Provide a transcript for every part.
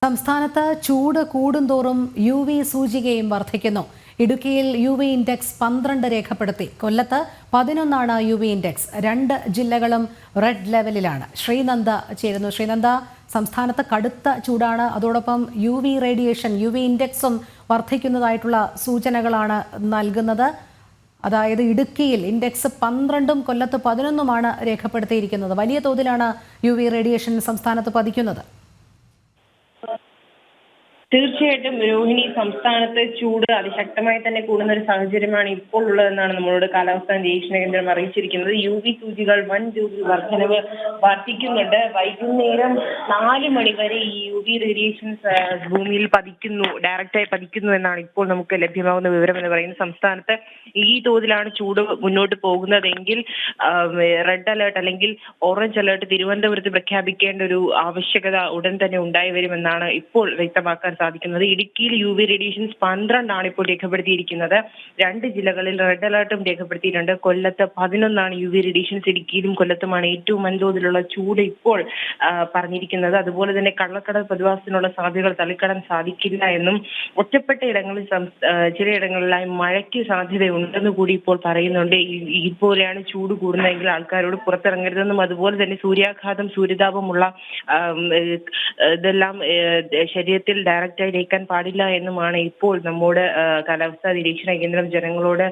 സംസ്ഥാനത്ത് ചൂട് കൂടുന്തോറും UV സൂചികയും വർദ്ധിക്കുന്നു. ഇടുക്കിയിൽ UV ഇൻഡെക്സ് 12 രേഖപ്പെടുത്തി. കൊല്ലത്ത് 11 UV ഇൻഡെക്സ്. 2 ജില്ലകളും റെഡ് ലെവലിലാണ്. ശ്രീനന്ദ ചേരുന്നു. ശ്രീനന്ദ, സംസ്ഥാനത്ത് കടുത്ത ചൂടാണ്. അതോടൊപ്പം UV റേഡിയേഷൻ, UV ഇൻഡെക്സും വർദ്ധിക്കുന്നതായിട്ടുള്ള സൂചനകളാണ് നൽകുന്നത്. അതായത് ഇടുക്കിയിൽ ഇൻഡെക്സ് 12ഉം കൊല്ലത്ത് 11ഉമാണ് രേഖപ്പെടുത്തിയിരിക്കുന്നത്. വലിയ തോതിലാണ് UV റേഡിയേഷൻ സംസ്ഥാനത്ത് പതിക്കുന്നത്. തീർച്ചയായിട്ടും രോഹിണി, സംസ്ഥാനത്ത് ചൂട് അതിശക്തമായി തന്നെ കൂടുന്ന ഒരു സാഹചര്യമാണ് ഇപ്പോൾ ഉള്ളതെന്നാണ് നമ്മളോട് കാലാവസ്ഥാ നിരീക്ഷണ കേന്ദ്രം അറിയിച്ചിരിക്കുന്നത്. UV സൂചികൾ വൻ വർധനവ് വർദ്ധിക്കുന്നുണ്ട്. വൈകുന്നേരം 4 മണി വരെ ഈ UV റേഡിയേഷൻസ് ഭൂമിയിൽ ഡയറക്റ്റായി പതിക്കുന്നു എന്നാണ് ഇപ്പോൾ നമുക്ക് ലഭ്യമാകുന്ന വിവരം എന്ന് പറയുന്നത്. സംസ്ഥാനത്ത് ഈ തോതിലാണ് ചൂട് മുന്നോട്ട് പോകുന്നതെങ്കിൽ റെഡ് അലേർട്ട് അല്ലെങ്കിൽ ഓറഞ്ച് അലേർട്ട് തിരുവനന്തപുരത്ത് പ്രഖ്യാപിക്കേണ്ട ഒരു ആവശ്യകത ഉടൻ തന്നെ ഉണ്ടായി വരുമെന്നാണ് ഇപ്പോൾ വ്യക്തമാക്കാൻ സാധിക്കുന്നത്. ഇടുക്കിയിൽ UV റേഡിയേഷൻസ് 12 ഇപ്പോൾ രേഖപ്പെടുത്തിയിരിക്കുന്നത്. 2 ജില്ലകളിൽ റെഡ് അലർട്ടും രേഖപ്പെടുത്തിയിട്ടുണ്ട്. കൊല്ലത്ത് 11 UV റേഡിയേഷൻസ്. ഇടുക്കിയിലും കൊല്ലത്തുമാണ് ഏറ്റവും വൻതോതിലുള്ള ചൂട് ഇപ്പോൾ പറഞ്ഞിരിക്കുന്നത്. അതുപോലെ തന്നെ കള്ളക്കടൽ പ്രതിഭാസത്തിനുള്ള സാധ്യതകൾ തള്ളിക്കളയാൻ സാധിക്കില്ല എന്നും ഒറ്റപ്പെട്ട ഇടങ്ങളിൽ ചിലയിടങ്ങളിലായി മഴയ്ക്ക് സാധ്യതയുണ്ടെന്ന് കൂടി ഇപ്പോൾ പറയുന്നുണ്ട്. ഇതുപോലെയാണ് ചൂട് കൂടുന്നതെങ്കിൽ ആൾക്കാരോട് പുറത്തിറങ്ങരുതെന്നും അതുപോലെ തന്നെ സൂര്യാഘാതം, സൂര്യതാപമുള്ള ഇതെല്ലാം ശരീരത്തിൽ ഡയറക്റ്റായി ഏൽക്കാൻ പാടില്ല എന്നുമാണ് ഇപ്പോൾ നമ്മുടെ കാലാവസ്ഥാ നിരീക്ഷണ കേന്ദ്രം ജനങ്ങളോട്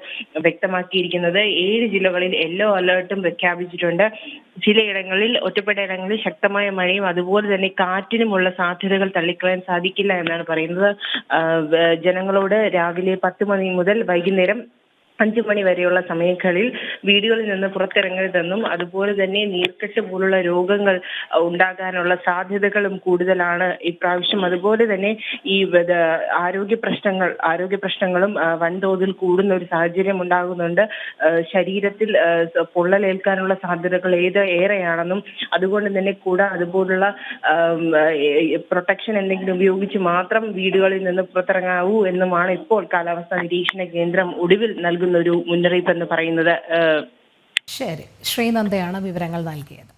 വ്യക്തമാക്കിയിരിക്കുന്നത്. 7 ജില്ലകളിൽ യെല്ലോ അലേർട്ടും പ്രഖ്യാപിച്ചിട്ടുണ്ട്. ചിലയിടങ്ങളിൽ, ഒറ്റപ്പെട്ട ഇടങ്ങളിൽ ശക്തമായ മഴയും അതുപോലെ തന്നെ കാറ്റിനുമുള്ള സാധ്യതകൾ തള്ളിക്കളയാൻ സാധിക്കില്ല എന്നാണ് പറയുന്നത്. ജനങ്ങളോട് രാവിലെ 10 മണി മുതൽ വൈകുന്നേരം 5 മണി വരെയുള്ള സമയങ്ങളിൽ വീടുകളിൽ നിന്ന് പുറത്തിറങ്ങരുതെന്നും അതുപോലെ തന്നെ നീർക്കെട്ട് പോലുള്ള രോഗങ്ങൾ ഉണ്ടാകാനുള്ള സാധ്യതകളും കൂടുതലാണ് ഇപ്രാവശ്യം. അതുപോലെ തന്നെ ഈ ആരോഗ്യ പ്രശ്നങ്ങളും വൻതോതിൽ കൂടുന്ന ഒരു സാഹചര്യം ഉണ്ടാകുന്നുണ്ട്. ശരീരത്തിൽ പൊള്ളലേൽക്കാനുള്ള സാധ്യതകൾ ഏറെയാണെന്നും അതുകൊണ്ട് തന്നെ അതുപോലുള്ള പ്രൊട്ടക്ഷൻ എന്തെങ്കിലും ഉപയോഗിച്ച് മാത്രം വീടുകളിൽ നിന്ന് പുറത്തിറങ്ങാവൂ എന്നുമാണ് ഇപ്പോൾ കാലാവസ്ഥാ നിരീക്ഷണ കേന്ദ്രം ഒടുവിൽ നൽകുന്ന ഒരു മുന്നറിയിപ്പ് എന്ന് പറയുന്നത്. ശരി, ശ്രീനന്ദയാണ് വിവരങ്ങൾ നൽകിയത്.